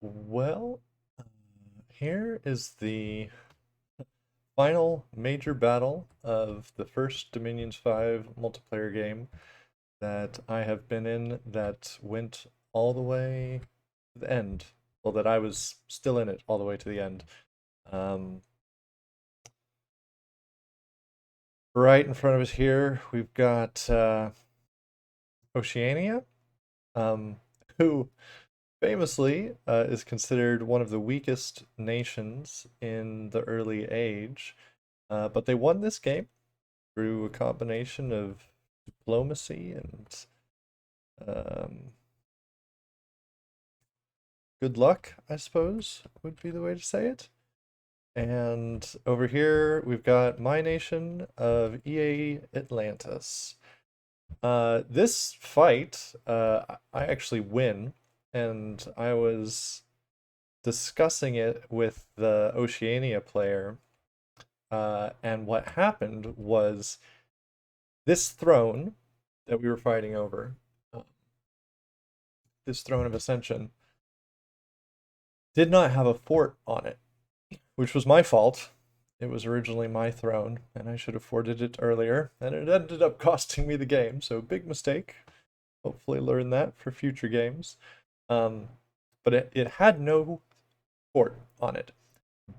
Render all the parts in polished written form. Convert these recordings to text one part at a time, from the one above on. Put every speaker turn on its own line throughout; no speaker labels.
Well, uh, here is the final major battle of the first Dominions 5 multiplayer game that I have been in that went all the way to the end. Well, that I was still in it all the way to the end. Um, right in front of us here, we've got Oceania, um, who famously is considered one of the weakest nations in the early age. But they won this game through a combination of diplomacy and um, good luck, I suppose, would be the way to say it. And over here, we've got my nation of EA Atlantis. This fight, I actually win, and I was discussing it with the Oceania player. And what happened was this throne that we were fighting over, uh, this throne of ascension, did not have a fort on it, which was my fault. It was originally my throne, and I should have forted it earlier, and it ended up costing me the game, so big mistake. Hopefully learn that for future games. Um, but it had no fort on it.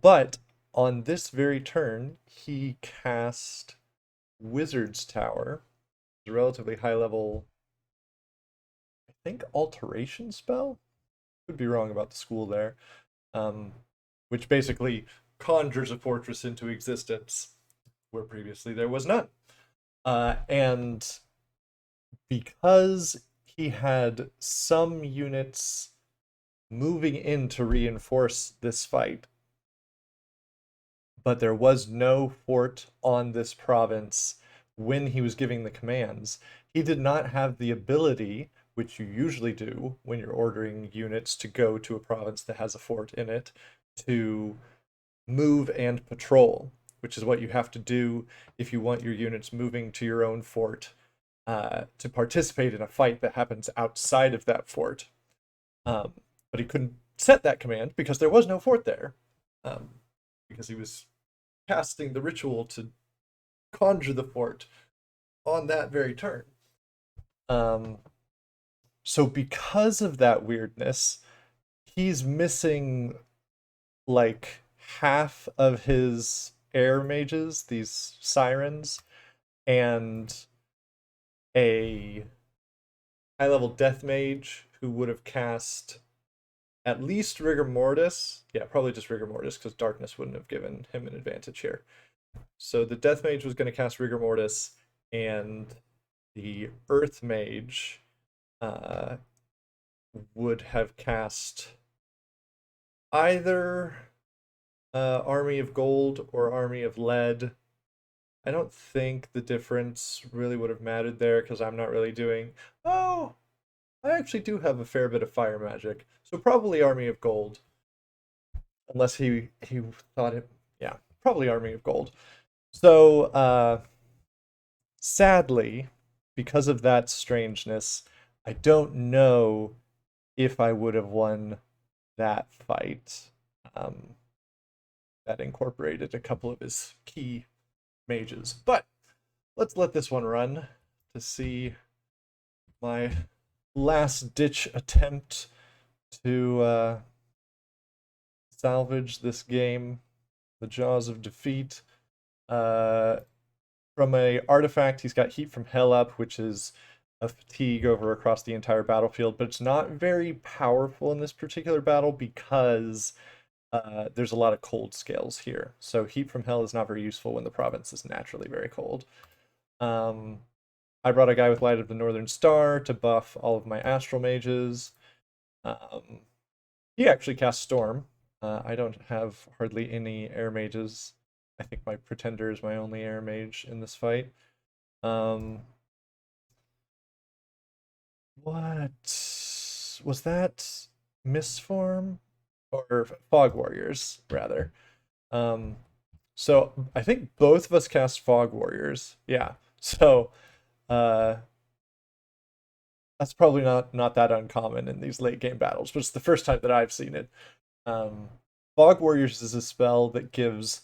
But on this very turn, he cast Wizard's Tower, a relatively high level, I think, alteration spell? Could be wrong about the school there. Um, which basically conjures a fortress into existence where previously there was none. And because he had some units moving in to reinforce this fight, but there was no fort on this province when he was giving the commands, he did not have the ability, which you usually do when you're ordering units to go to a province that has a fort in it, to move and patrol, which is what you have to do if you want your units moving to your own fort to participate in a fight that happens outside of that fort. Um, but he couldn't set that command because there was no fort there, um, because he was casting the ritual to conjure the fort on that very turn. Um, so because of that weirdness, he's missing like half of his air mages, these sirens, and a high level death mage who would have cast at least rigor mortis. Yeah, probably just rigor mortis because darkness wouldn't have given him an advantage here. So the death mage was going to cast rigor mortis, and the earth mage uh, would have cast either Army of Gold or Army of Lead. I don't think the difference really would have mattered there because I'm not really doing. Oh, I actually do have a fair bit of fire magic, so probably Army of Gold, unless he thought it. Yeah, probably Army of Gold. So sadly, because of that strangeness, I don't know if I would have won that fight. Um, that incorporated a couple of his key mages. But let's let this one run to see my last ditch attempt to salvage this game, the jaws of defeat. Uh, from a artifact, he's got Heat from Hell up, which is a fatigue over across the entire battlefield, but it's not very powerful in this particular battle because there's a lot of cold scales here. So Heat from Hell is not very useful when the province is naturally very cold. Um, I brought a guy with Light of the Northern Star to buff all of my Astral Mages. Um, he actually cast Storm. I don't have hardly any Air Mages. I think my Pretender is my only Air Mage in this fight. Um, what was that? Mistform or Fog Warriors rather? Um, so I think both of us cast Fog Warriors. Yeah. So uh That's probably not that uncommon in these late game battles, but it's the first time that I've seen it. Um, Fog Warriors is a spell that gives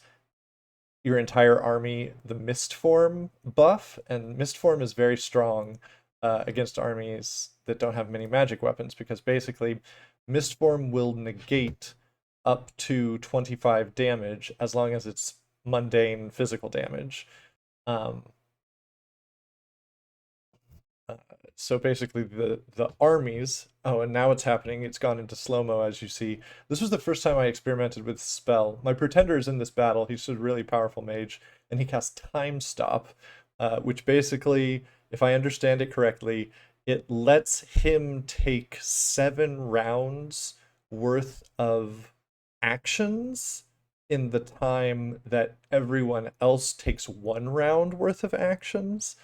your entire army the Mist Form buff, and Mist Form is very strong against armies that don't have many magic weapons because basically Mist Form will negate up to 25 damage as long as it's mundane physical damage. Um, uh, so basically the armies, oh, and now it's happening. It's gone into slow-mo as you see. This was the first time I experimented with spell. My pretender is in this battle. He's a really powerful mage, and he casts Time Stop, which basically, if I understand it correctly, it lets him take 7 rounds worth of actions in the time that everyone else takes 1 round worth of actions.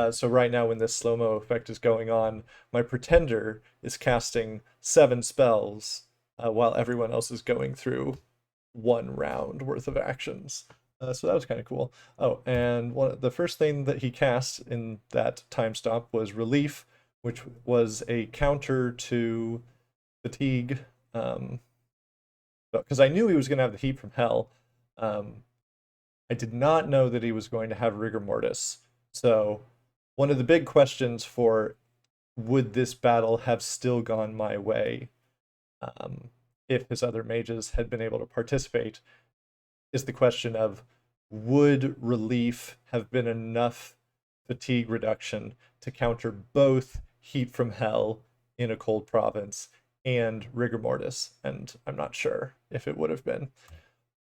So right now, when this slow-mo effect is going on, my pretender is casting 7 spells while everyone else is going through 1 round worth of actions. So that was kind of cool. Oh, and the first thing that he cast in that time stop was Relief, which was a counter to Fatigue. Because I knew he was going to have the Heat from Hell. Um, I did not know that he was going to have Rigor Mortis. So one of the big questions for would this battle have still gone my way if his other mages had been able to participate is the question of would Relief have been enough fatigue reduction to counter both Heat from Hell in a cold province and Rigor Mortis? And I'm not sure if it would have been.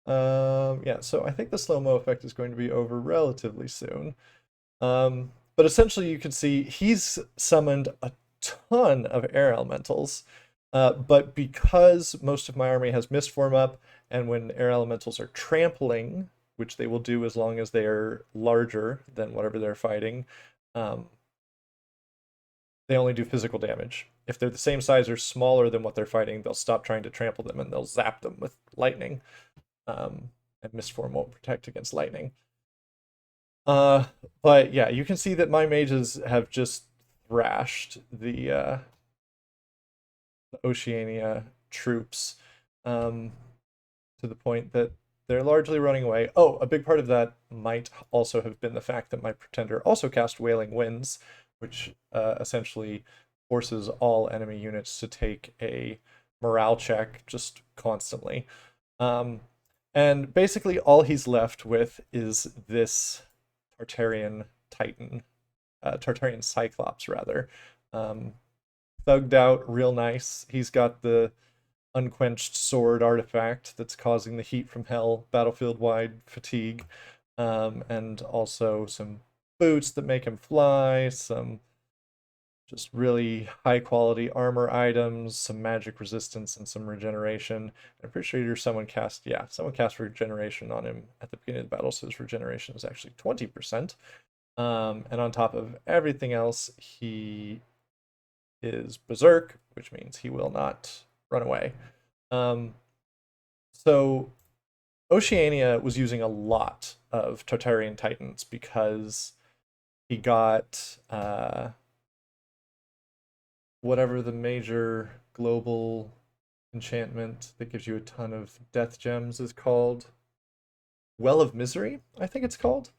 Yeah, so I think the slow-mo effect is going to be over relatively soon. But essentially you can see he's summoned a ton of air elementals. But because most of my army has Mist Form up, and when air elementals are trampling, which they will do as long as they are larger than whatever they're fighting, they only do physical damage. If they're the same size or smaller than what they're fighting, they'll stop trying to trample them and they'll zap them with lightning. And Mist Form won't protect against lightning. But yeah, you can see that my mages have just thrashed the Oceania troops to the point that they're largely running away. Oh, a big part of that might also have been the fact that my pretender also cast Wailing Winds, which essentially forces all enemy units to take a morale check just constantly. And basically all he's left with is this Tartarian Titan, Tartarian Cyclops rather. Thugged out, real nice. He's got the unquenched sword artifact that's causing the Heat from Hell battlefield-wide fatigue, and also some boots that make him fly, some just really high quality armor items, some magic resistance, and some regeneration. I'm pretty sure someone cast regeneration on him at the beginning of the battle, so his regeneration is actually 20%. And on top of everything else, he is Berserk, which means he will not run away. So Oceania was using a lot of Tartarian Titans because he got whatever the major global enchantment that gives you a ton of death gems is called. Well of Misery, I think it's called.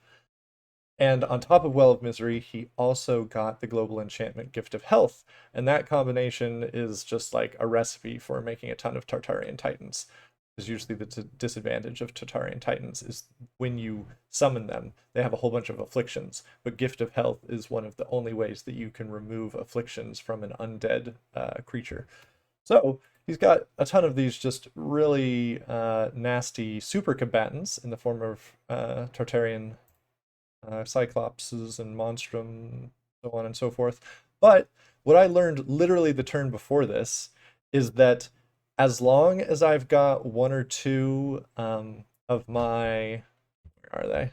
And on top of Well of Misery, he also got the global enchantment Gift of Health. And that combination is just like a recipe for making a ton of Tartarian Titans. Because usually the disadvantage of Tartarian Titans is when you summon them, they have a whole bunch of afflictions. But Gift of Health is one of the only ways that you can remove afflictions from an undead creature. So he's got a ton of these just really nasty super combatants in the form of Tartarian Cyclopses and Monstrum, so on and so forth. But what I learned literally the turn before this is that as long as I've got one or two of my, where are they?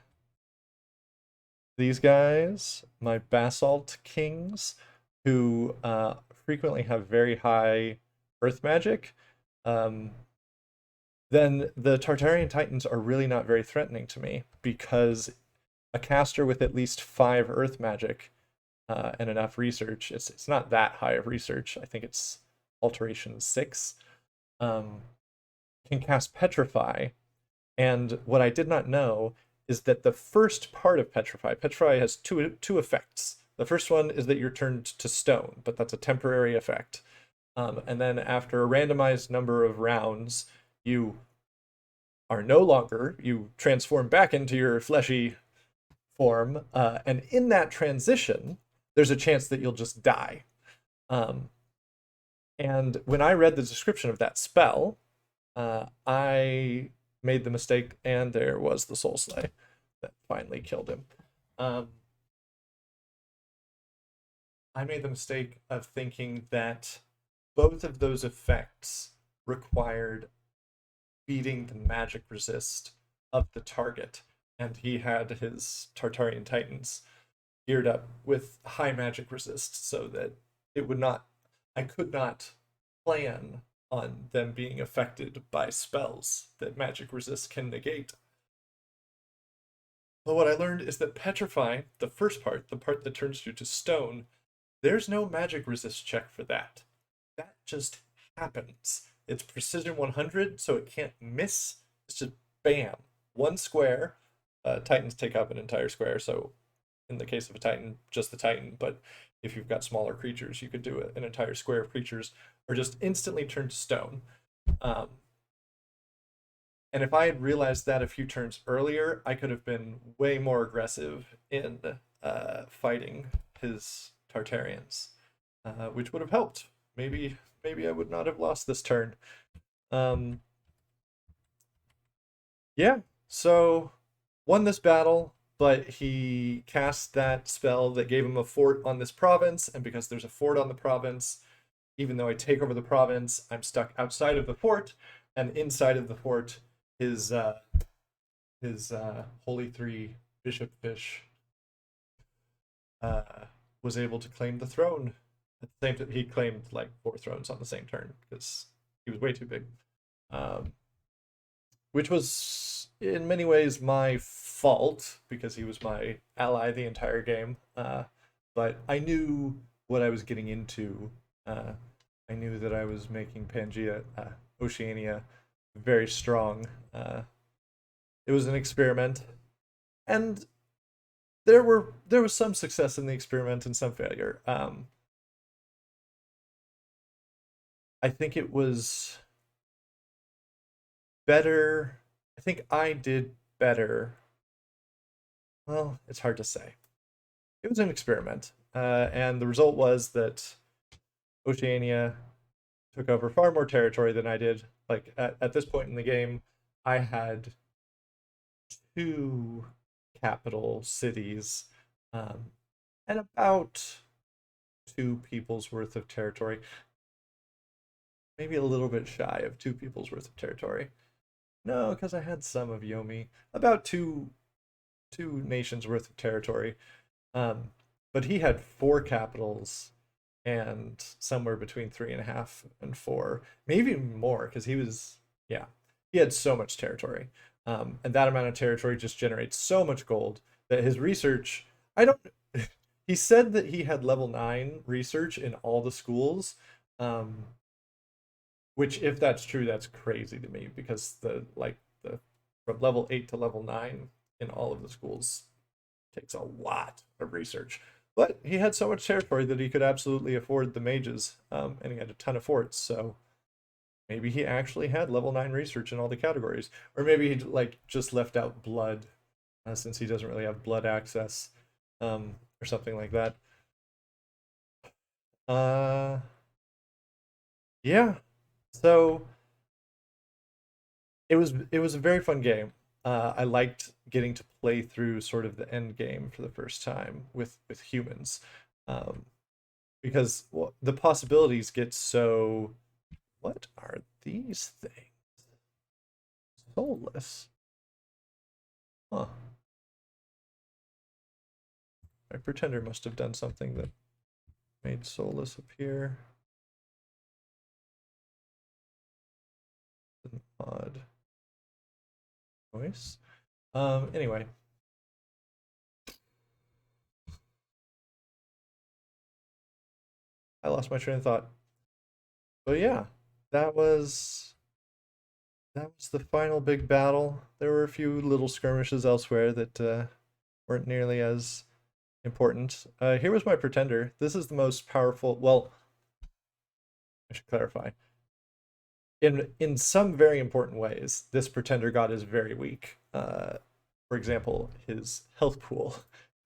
These guys, my Basalt Kings, who frequently have very high earth magic, then the Tartarian Titans are really not very threatening to me because a caster with at least 5 earth magic and enough research. It's not that high of research. I think it's alteration 6. Um, can cast Petrify, and what I did not know is that the first part of Petrify has two effects. The first one is that you're turned to stone, but that's a temporary effect. And then after a randomized number of rounds, you are no longer, you transform back into your fleshy form. And in that transition, there's a chance that you'll just die. Um, and when I read the description of that spell, I made the mistake, and there was the Soul Slay that finally killed him. Um, I made the mistake of thinking that both of those effects required beating the magic resist of the target, and he had his Tartarian Titans geared up with high magic resist so that it would not, I could not plan on them being affected by spells that magic resist can negate. But what I learned is that Petrify, the first part, the part that turns you to stone, there's no magic resist check for that. That just happens. It's precision 100, so it can't miss. It's just bam, one square. Titans take up an entire square, so in the case of a Titan, just the Titan. But if you've got smaller creatures, you could do an entire square of creatures, or just instantly turn to stone. Um, and if I had realized that a few turns earlier, I could have been way more aggressive in fighting his Tartarians, which would have helped. Maybe I would not have lost this turn. Um, yeah, so won this battle, but he cast that spell that gave him a fort on this province, and because there's a fort on the province, even though I take over the province, I'm stuck outside of the fort, and inside of the fort, his Holy Three Bishop Fish uh, was able to claim the throne. At the same time, he claimed like 4 thrones on the same turn because he was way too big, um, which was in many ways my fault because he was my ally the entire game. But I knew what I was getting into. Uh, I knew that I was making Pangea, Oceania, very strong. It was an experiment, and there was some success in the experiment and some failure. I think it was better. I think I did better. Well, it's hard to say. It was an experiment, and the result was that Oceania took over far more territory than I did. Like at this point in the game, I had 2 capital cities, um, and about 2 people's worth of territory. Maybe a little bit shy of 2 people's worth of territory. No, because I had some of Yomi. About two nations worth of territory. Um, but he had 4 capitals and somewhere between 3.5 and 4, maybe even more, because yeah, he had so much territory. And that amount of territory just generates so much gold that his research, I don't, he said that he had level 9 research in all the schools. Um, which, if that's true, that's crazy to me because the from level 8 to level 9 in all of the schools takes a lot of research. But he had so much territory that he could absolutely afford the mages, and he had a ton of forts. So maybe he actually had level 9 research in all the categories, or maybe he like just left out blood, since he doesn't really have blood access, or something like that. Uh, yeah. So it was a very fun game. I liked getting to play through sort of the end game for the first time with humans, um, because well, the possibilities get so. What are these things? Soulless. Huh. My pretender must have done something that made soulless appear. An odd choice. Anyway, I lost my train of thought. But yeah, that was that was the final big battle. There were a few little skirmishes elsewhere that weren't nearly as important. Here was my pretender. This is the most powerful. Well, I should clarify. In some very important ways, this pretender god is very weak. For example, his health pool,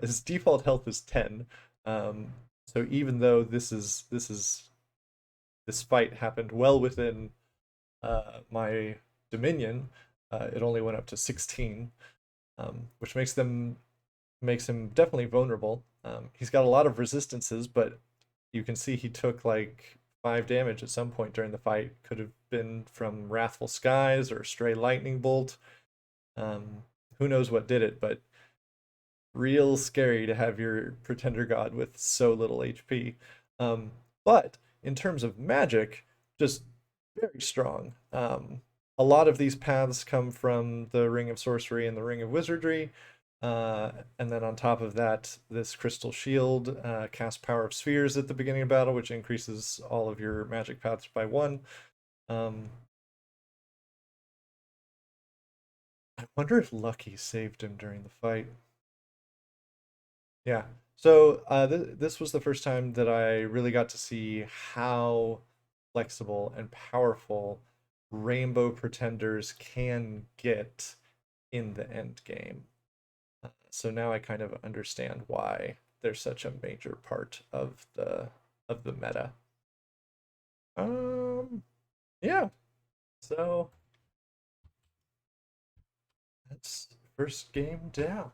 his default health is 10. So even though this fight happened well within my dominion, it only went up to 16, which makes him definitely vulnerable. He's got a lot of resistances, but you can see he took like 5 damage at some point during the fight. Could have been from Wrathful Skies or Stray Lightning Bolt. Who knows what did it, but real scary to have your Pretender God with so little HP. But in terms of magic, just very strong. A lot of these paths come from the Ring of Sorcery and the Ring of Wizardry. And then on top of that, this Crystal Shield casts Power of Spheres at the beginning of battle, which increases all of your magic paths by 1. Um, I wonder if Lucky saved him during the fight. Yeah. So this was the first time that I really got to see how flexible and powerful Rainbow Pretenders can get in the end game. So now I kind of understand why they're such a major part of the meta. Um, yeah. So that's first game down.